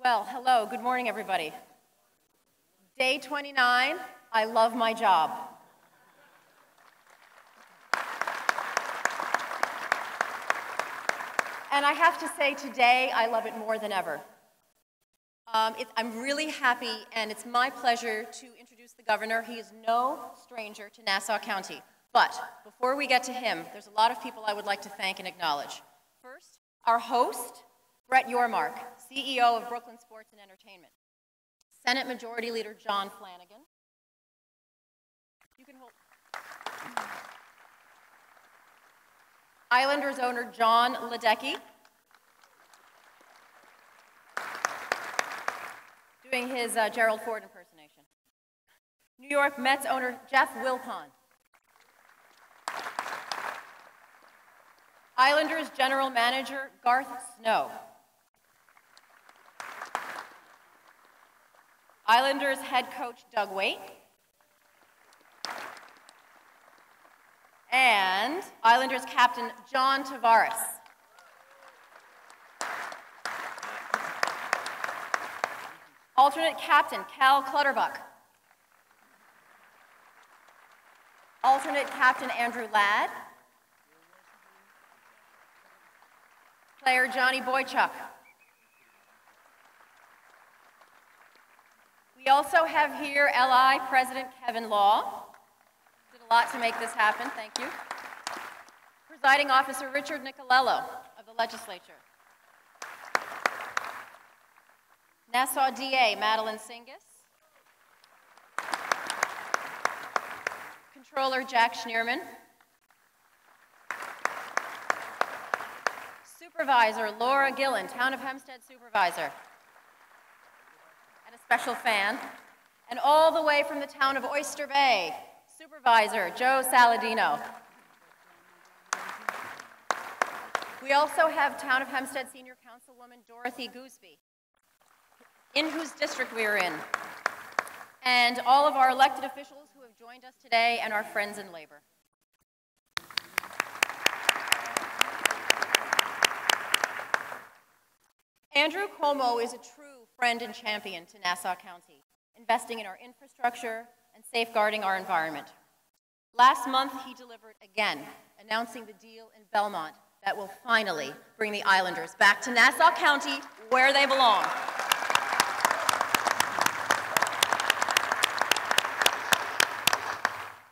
Well, hello, good morning, everybody. Day 29, I love my job. And I have to say today, I love it more than ever. I'm really happy, and it's my pleasure to introduce the governor. He is no stranger to Nassau County. But before we get to him, there's a lot of people I would like to thank and acknowledge. First, our host, Brett Yormark, CEO of Brooklyn Sports and Entertainment. Senate Majority Leader John Flanagan. You can hold. Islanders owner John Ledecky. Doing his Gerald Ford impersonation. New York Mets owner Jeff Wilpon. Islanders General Manager Garth Snow. Islanders head coach Doug Waite. And Islanders captain John Tavares. Alternate captain Cal Clutterbuck. Alternate captain Andrew Ladd. Player Johnny Boychuk. We also have here LI President Kevin Law. Did a lot to make this happen, thank you. Presiding Officer Richard Nicolello of the Legislature. Nassau DA Madeline Singus. Controller Jack Schneerman. Supervisor Laura Gillen, Town of Hempstead Supervisor. And a special fan. And all the way from the town of Oyster Bay, Supervisor Joe Saladino. We also have Town of Hempstead Senior Councilwoman Dorothy Gooseby, in whose district we are in, and all of our elected officials who have joined us today and our friends in labor. Andrew Cuomo is a true friend and champion to Nassau County, investing in our infrastructure and safeguarding our environment. Last month, he delivered again, announcing the deal in Belmont that will finally bring the Islanders back to Nassau County, where they belong.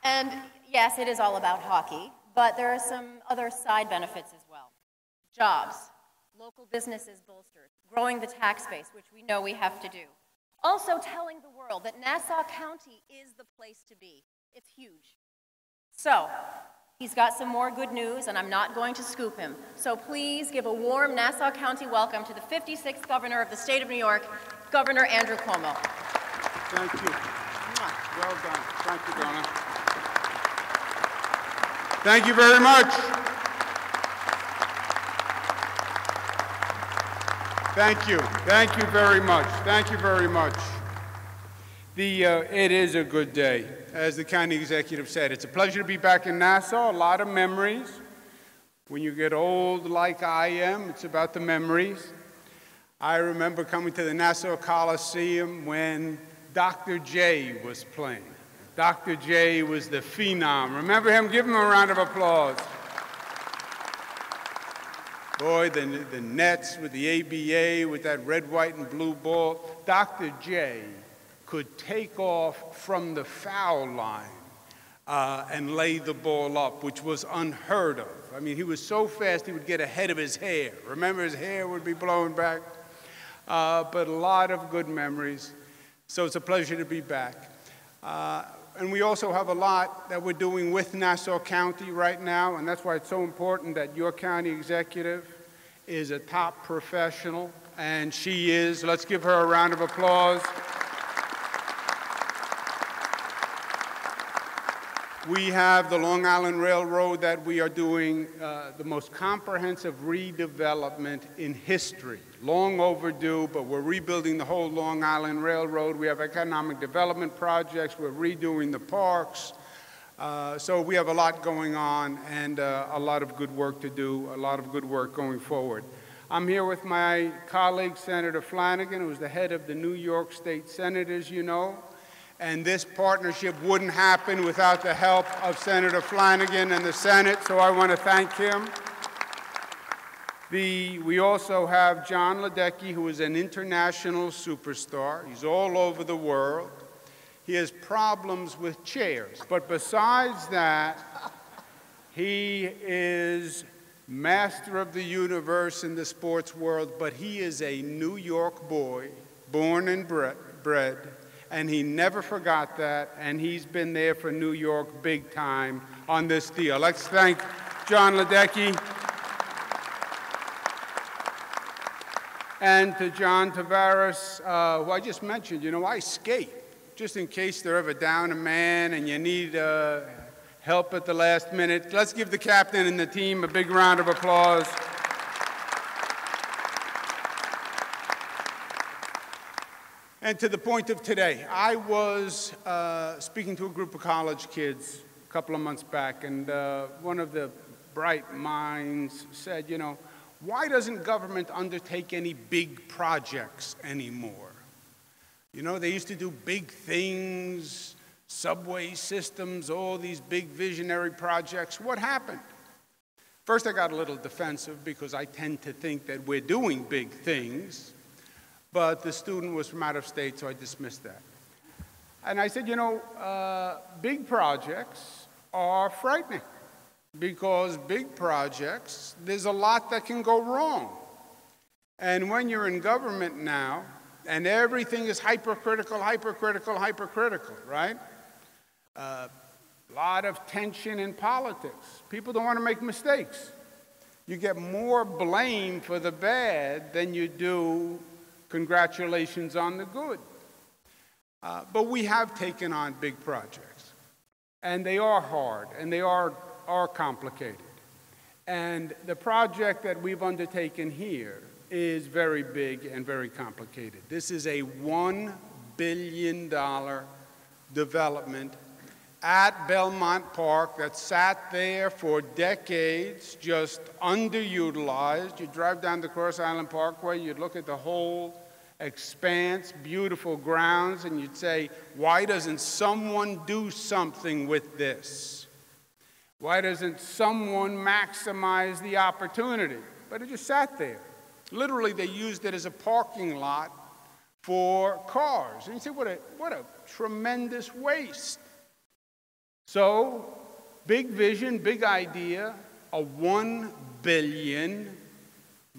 And yes, it is all about hockey, but there are some other side benefits as well. Jobs, local businesses bolstered, growing the tax base, which we know we have to do. Also telling the world that Nassau County is the place to be. It's huge. So, he's got some more good news, and I'm not going to scoop him. So please give a warm Nassau County welcome to the 56th Governor of the State of New York, Governor Andrew Cuomo. Thank you. Well done. Thank you, Donna. Thank you very much. Thank you. Thank you very much. Thank you very much. It is a good day. As the county executive said, it's a pleasure to be back in Nassau. A lot of memories. When you get old like I am, it's about the memories. I remember coming to the Nassau Coliseum when Dr. J was playing. Dr. J was the phenom. Remember him? Give him a round of applause. Boy, the Nets with the ABA, with that red, white, and blue ball. Dr. J could take off from the foul line and lay the ball up, which was unheard of. I mean, he was so fast he would get ahead of his hair. Remember, his hair would be blowing back. But a lot of good memories. So it's a pleasure to be back. And we also have a lot that we're doing with Nassau County right now, and that's why it's so important that your county executive is a top professional, and she is. Let's give her a round of applause. We have the Long Island Railroad that we are doing the most comprehensive redevelopment in history. Long overdue, but we're rebuilding the whole Long Island Railroad. We have economic development projects. We're redoing the parks. So we have a lot going on and a lot of good work to do, a lot of good work going forward. I'm here with my colleague, Senator Flanagan, who's the head of the New York State Senate, as you know. And this partnership wouldn't happen without the help of Senator Flanagan and the Senate, so I want to thank him. We also have John Ledecky, who is an international superstar. He's all over the world. He has problems with chairs, but besides that, he is master of the universe in the sports world, but he is a New York boy, born and bred, and he never forgot that, and he's been there for New York big time on this deal. Let's thank John Ledecky. And to John Tavares, who I just mentioned, you know, I skate, just in case they're ever down a man and you need help at the last minute. Let's give the captain and the team a big round of applause. And to the point of today, I was speaking to a group of college kids a couple of months back, and one of the bright minds said, you know, why doesn't government undertake any big projects anymore? You know, they used to do big things, subway systems, all these big visionary projects. What happened? First, I got a little defensive because I tend to think that we're doing big things, but the student was from out of state, so I dismissed that. And I said, you know, big projects are frightening. Because big projects, there's a lot that can go wrong. And when you're in government now, and everything is hypercritical, right? A lot of tension in politics. People don't want to make mistakes. You get more blame for the bad than you do congratulations on the good. But we have taken on big projects. And they are hard, and they are complicated. And the project that we've undertaken here is very big and very complicated. This is a $1 billion development at Belmont Park that sat there for decades, just underutilized. You drive down the Cross Island Parkway, you'd look at the whole expanse, beautiful grounds, and you'd say, why doesn't someone do something with this? Why doesn't someone maximize the opportunity? But it just sat there. Literally, they used it as a parking lot for cars. And you say, what a tremendous waste. So, big vision, big idea, a $1 billion,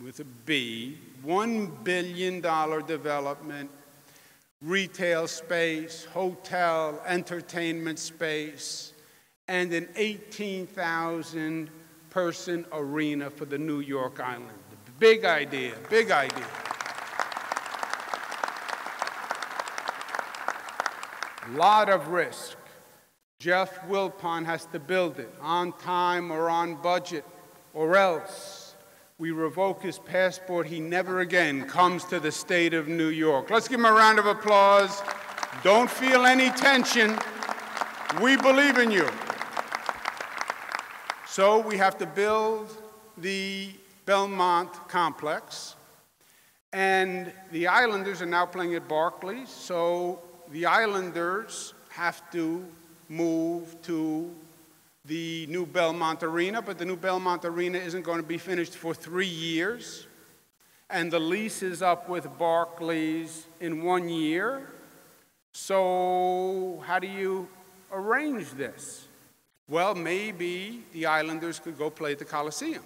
with a B, $1 billion development, retail space, hotel, entertainment space, and an 18,000-person arena for the New York Island. Big idea, big idea. A lot of risk. Jeff Wilpon has to build it on time or on budget, or else we revoke his passport. He never again comes to the state of New York. Let's give him a round of applause. Don't feel any tension. We believe in you. So we have to build the Belmont complex, and the Islanders are now playing at Barclays, so the Islanders have to move to the new Belmont Arena, but the new Belmont Arena isn't going to be finished for 3 years, and the lease is up with Barclays in 1 year. So how do you arrange this? Well, maybe the Islanders could go play at the Coliseum.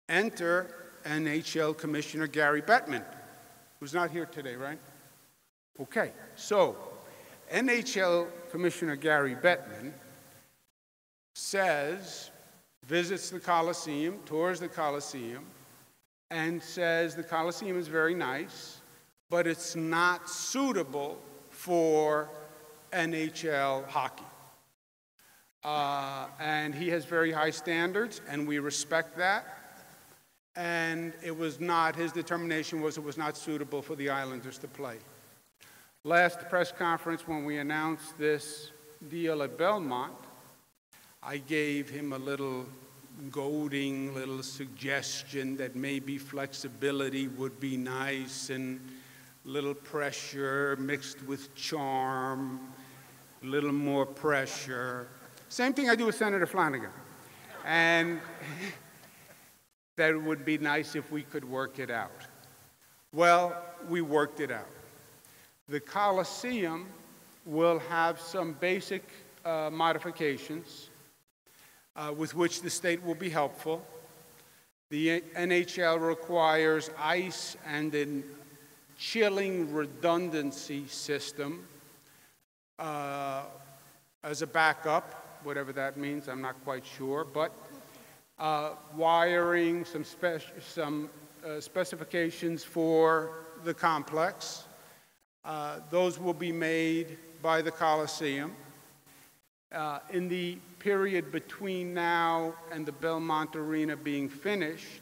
Enter NHL Commissioner Gary Bettman, who's not here today, right? Okay, so NHL Commissioner Gary Bettman visits the Coliseum, tours the Coliseum, and says the Coliseum is very nice, but it's not suitable for NHL hockey. And he has very high standards, and we respect that. And his determination was it was not suitable for the Islanders to play. Last press conference, when we announced this deal at Belmont, I gave him a little goading little suggestion that maybe flexibility would be nice, and little pressure mixed with charm, a little more pressure. Same thing I do with Senator Flanagan. And that it would be nice if we could work it out. Well, we worked it out. The Coliseum will have some basic modifications with which the state will be helpful. The NHL requires ice and a chilling redundancy system as a backup, whatever that means, I'm not quite sure, but wiring, some specifications for the complex. Those will be made by the Coliseum. In the period between now and the Belmont Arena being finished,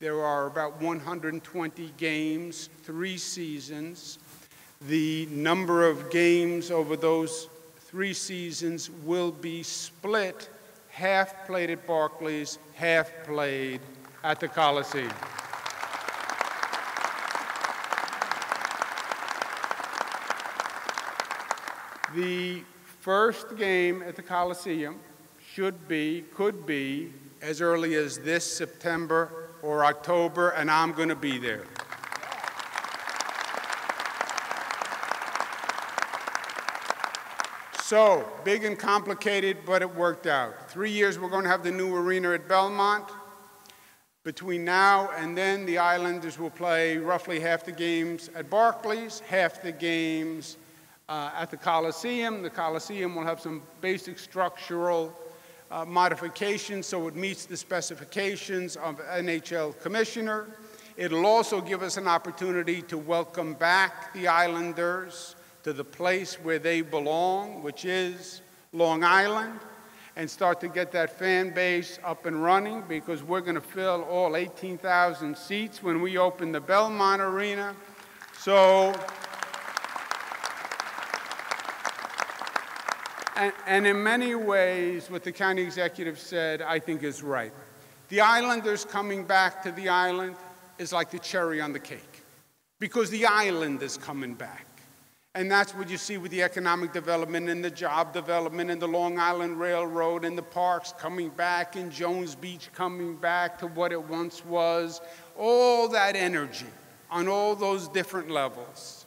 there are about 120 games, 3 seasons. The number of games over those 3 seasons will be split, half played at Barclays, half played at the Coliseum. The first game at the Coliseum could be as early as this September or October, and I'm going to be there. So, big and complicated, but it worked out. 3 years, we're going to have the new arena at Belmont. Between now and then, the Islanders will play roughly half the games at Barclays, half the games at the Coliseum. The Coliseum will have some basic structural modifications so it meets the specifications of NHL commissioner. It'll also give us an opportunity to welcome back the Islanders to the place where they belong, which is Long Island, and start to get that fan base up and running, because we're going to fill all 18,000 seats when we open the Belmont Arena. So, and in many ways, what the county executive said, I think is right. The Islanders coming back to the island is like the cherry on the cake, because the island is coming back. And that's what you see with the economic development and the job development and the Long Island Railroad and the parks coming back and Jones Beach coming back to what it once was. All that energy on all those different levels.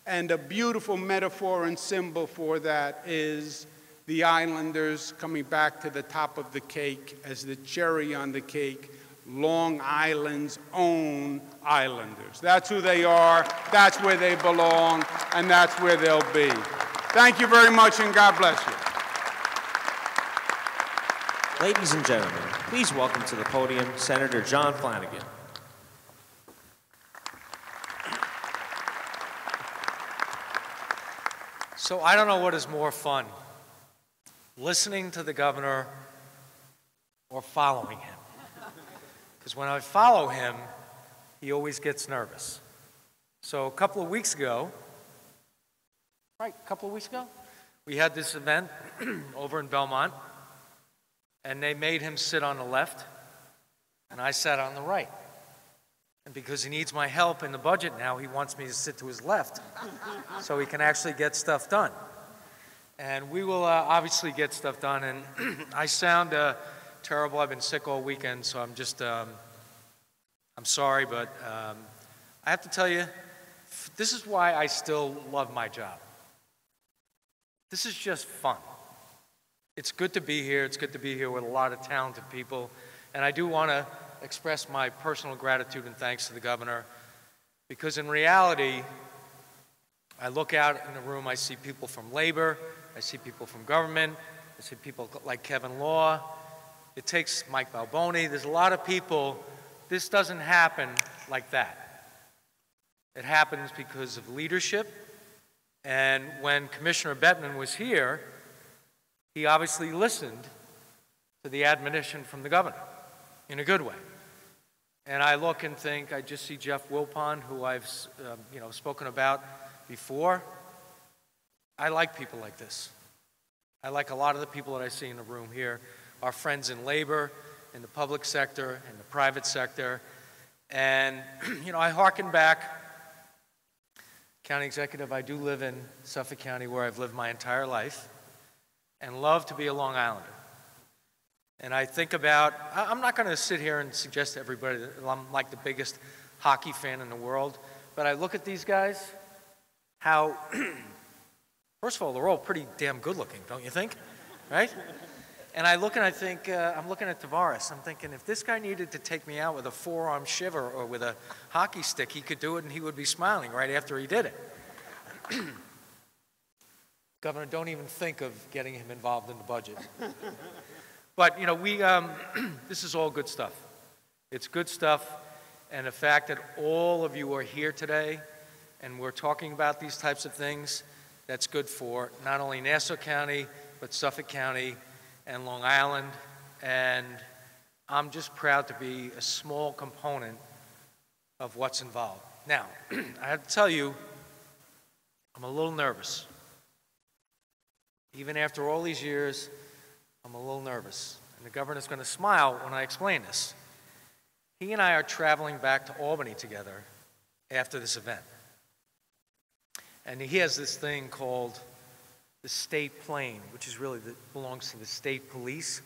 And a beautiful metaphor and symbol for that is the Islanders coming back to the top of the cake as the cherry on the cake, Long Island's own Islanders. That's who they are, that's where they belong, and that's where they'll be. Thank you very much, and God bless you. Ladies and gentlemen, please welcome to the podium Senator John Flanagan. So I don't know what is more fun, listening to the governor or following him. Because when I follow him, he always gets nervous. So a couple of weeks ago, we had this event over in Belmont, and they made him sit on the left, and I sat on the right. And because he needs my help in the budget now, he wants me to sit to his left so he can actually get stuff done. And we will obviously get stuff done, and I sound terrible. I've been sick all weekend, so I'm just, I'm sorry, but I have to tell you, this is why I still love my job. This is just fun. It's good to be here. It's good to be here with a lot of talented people. And I do want to express my personal gratitude and thanks to the governor, because in reality, I look out in the room, I see people from labor, I see people from government, I see people like Kevin Law. It takes Mike Balboni. There's a lot of people. This doesn't happen like that. It happens because of leadership. And when Commissioner Bettman was here, he obviously listened to the admonition from the governor in a good way. And I look and think, I just see Jeff Wilpon, who I've spoken about before. I like people like this. I like a lot of the people that I see in the room here. our friends in labor, in the public sector, in the private sector. And, you know, I hearken back, County Executive, I do live in Suffolk County where I've lived my entire life and love to be a Long Islander. And I think about, I'm not going to sit here and suggest to everybody that I'm like the biggest hockey fan in the world, but I look at these guys, how, first of all, they're all pretty damn good looking, don't you think? Right? And I look and I think, I'm looking at Tavares, I'm thinking if this guy needed to take me out with a forearm shiver or with a hockey stick, he could do it and he would be smiling right after he did it. Governor, don't even think of getting him involved in the budget. But, you know, this is all good stuff. It's good stuff, and the fact that all of you are here today and we're talking about these types of things, that's good for not only Nassau County, but Suffolk County and Long Island, and I'm just proud to be a small component of what's involved. Now, I have to tell you, I'm a little nervous. Even after all these years, I'm a little nervous, and the governor's going to smile when I explain this. He and I are traveling back to Albany together after this event. And he has this thing called the state plane, which is really belongs to the state police.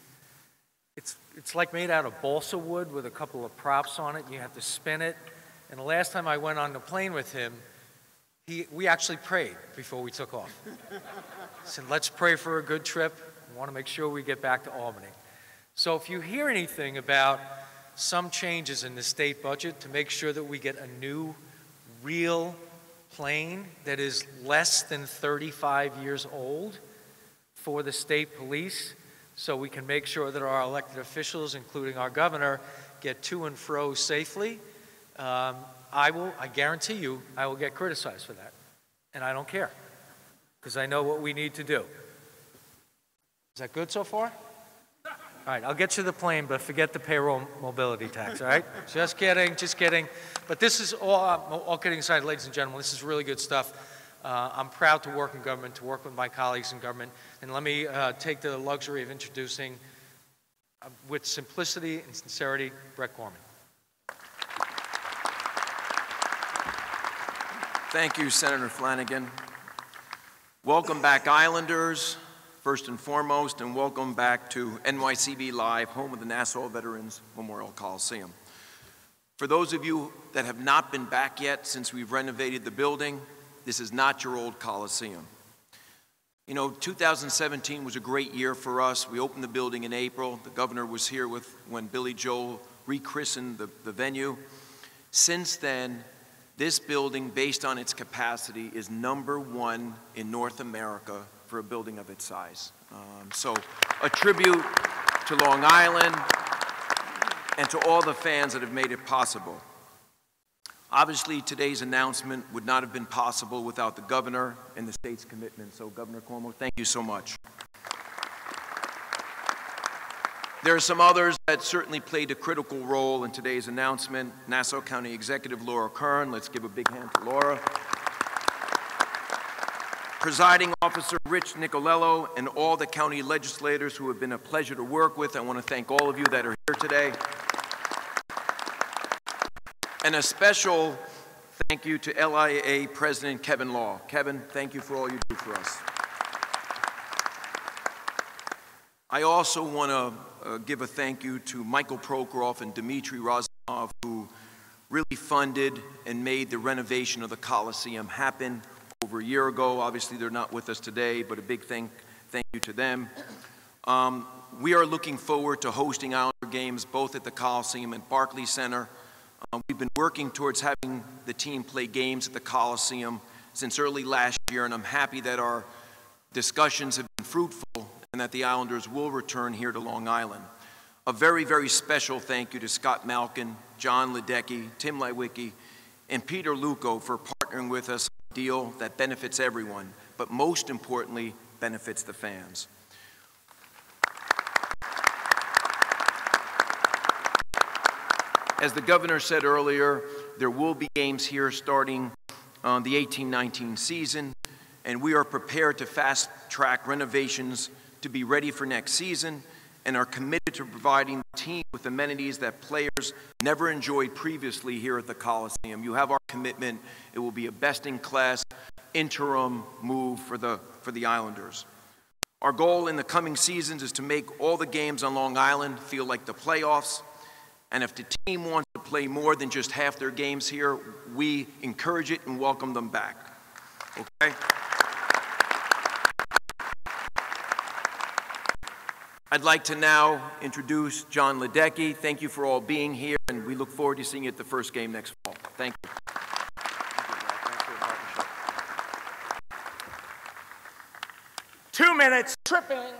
It's like made out of balsa wood with a couple of props on it. You have to spin it. And the last time I went on the plane with him, we actually prayed before we took off. He said, let's pray for a good trip. We want to make sure we get back to Albany. So if you hear anything about some changes in the state budget to make sure that we get a new, real plane that is less than 35 years old for the state police, so we can make sure that our elected officials, including our governor, get to and fro safely, I guarantee you, I will get criticized for that. And I don't care, because I know what we need to do. Is that good so far? All right, I'll get you the plane, but forget the payroll mobility tax, all right? Just kidding, just kidding. But this is all kidding aside, ladies and gentlemen, this is really good stuff. I'm proud to work in government, to work with my colleagues in government. And let me take the luxury of introducing, with simplicity and sincerity, Brett Gorman. Thank you, Senator Flanagan. Welcome back, Islanders, first and foremost, and welcome back to NYCB Live, home of the Nassau Veterans Memorial Coliseum. For those of you that have not been back yet since we've renovated the building, this is not your old Coliseum. You know, 2017 was a great year for us. We opened the building in April. The governor was here when Billy Joel rechristened the venue. Since then, this building, based on its capacity, is #1 in North America for a building of its size. So a tribute to Long Island and to all the fans that have made it possible. Obviously, today's announcement would not have been possible without the governor and the state's commitment. So Governor Cuomo, thank you so much. There are some others that certainly played a critical role in today's announcement. Nassau County Executive Laura Kern, let's give a big hand to Laura. Presiding Officer Rich Nicolello and all the county legislators who have been a pleasure to work with. I want to thank all of you that are here today. And a special thank you to LIA President Kevin Law. Kevin, thank you for all you do for us. I also want to give a thank you to Michael Prokhorov and Dmitry Rozanov, who really funded and made the renovation of the Coliseum happen over a year ago. Obviously, they're not with us today, but a big thank you to them. We are looking forward to hosting Islander games both at the Coliseum and Barclays Center. We've been working towards having the team play games at the Coliseum since early last year, and I'm happy that our discussions have been fruitful and that the Islanders will return here to Long Island. A very, very special thank you to Scott Malkin, John Ledecky, Tim Lewicki, and Peter Luco for partnering with us on a deal that benefits everyone, but most importantly, benefits the fans. As the governor said earlier, there will be games here starting the 18-19 season, and we are prepared to fast-track renovations to be ready for next season and are committed to providing the team with amenities that players never enjoyed previously here at the Coliseum. You have our commitment. It will be a best-in-class interim move for the Islanders. Our goal in the coming seasons is to make all the games on Long Island feel like the playoffs, and if the team wants to play more than just half their games here, we encourage it and welcome them back. Okay? I'd like to now introduce John Ledecky. Thank you for all being here, and we look forward to seeing you at the first game next fall. Thank you. Minutes tripping.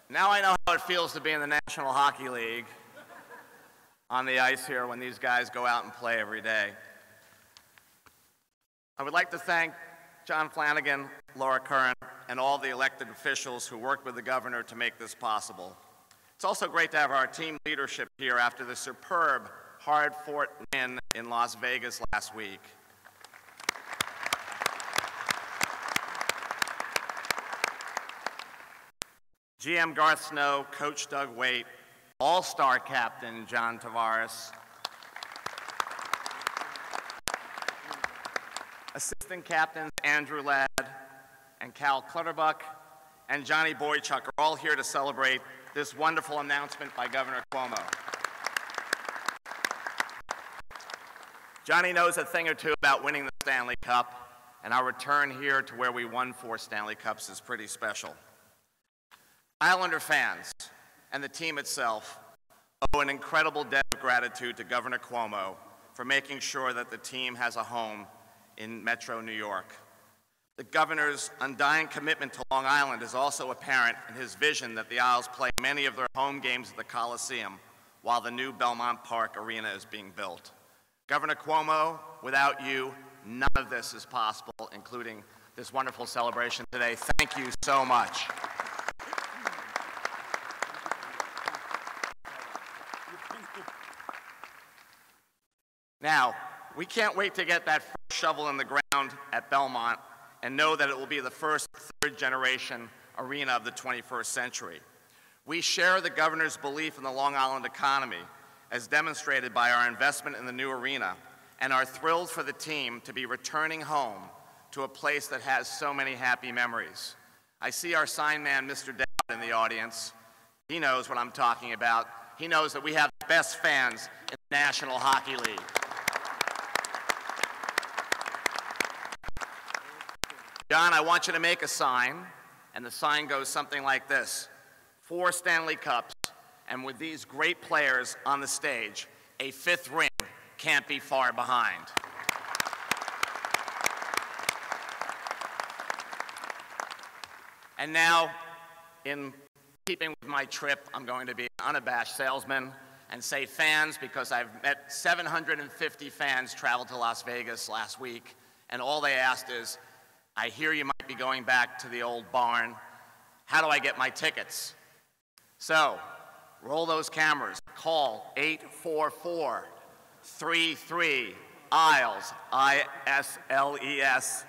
Now I know how it feels to be in the National Hockey League on the ice here when these guys go out and play every day. I would like to thank John Flanagan, Laura Curran, and all the elected officials who worked with the governor to make this possible. It's also great to have our team leadership here after the superb, hard-fought win in Las Vegas last week. GM Garth Snow, Coach Doug Waite, All-Star Captain John Tavares, Assistant Captains Andrew Ladd and Cal Clutterbuck, and Johnny Boychuk are all here to celebrate this wonderful announcement by Governor Cuomo. Johnny knows a thing or two about winning the Stanley Cup, and our return here to where we won 4 Stanley Cups is pretty special. Islander fans and the team itself owe an incredible debt of gratitude to Governor Cuomo for making sure that the team has a home in Metro New York. The governor's undying commitment to Long Island is also apparent in his vision that the Isles play many of their home games at the Coliseum while the new Belmont Park Arena is being built. Governor Cuomo, without you, none of this is possible, including this wonderful celebration today. Thank you so much. Now, we can't wait to get that first shovel in the ground at Belmont and know that it will be the first third-generation arena of the 21st century. We share the governor's belief in the Long Island economy, as demonstrated by our investment in the new arena, and are thrilled for the team to be returning home to a place that has so many happy memories. I see our sign man, Mr. Dowd, in the audience. He knows what I'm talking about. He knows that we have the best fans in the National Hockey League. John, I want you to make a sign, and the sign goes something like this: 4 Stanley Cups, and with these great players on the stage, a 5th ring can't be far behind. And now, in keeping with my trip, I'm going to be an unabashed salesman and say fans, because I've met 750 fans travel to Las Vegas last week, and all they asked is, I hear you might be going back to the old barn. How do I get my tickets? So, roll those cameras. Call 844-33-ISLES, I-S-L-E-S,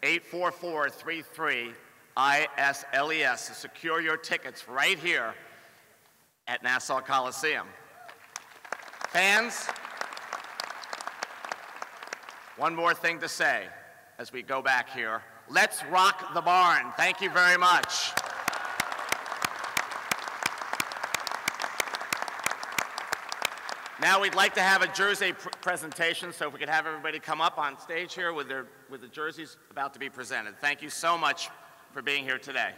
844-33-ISLES to secure your tickets right here at Nassau Coliseum. Fans, one more thing to say as we go back here. Let's rock the barn. Thank you very much. Now we'd like to have a jersey presentation, so if we could have everybody come up on stage here with the jerseys about to be presented. Thank you so much for being here today.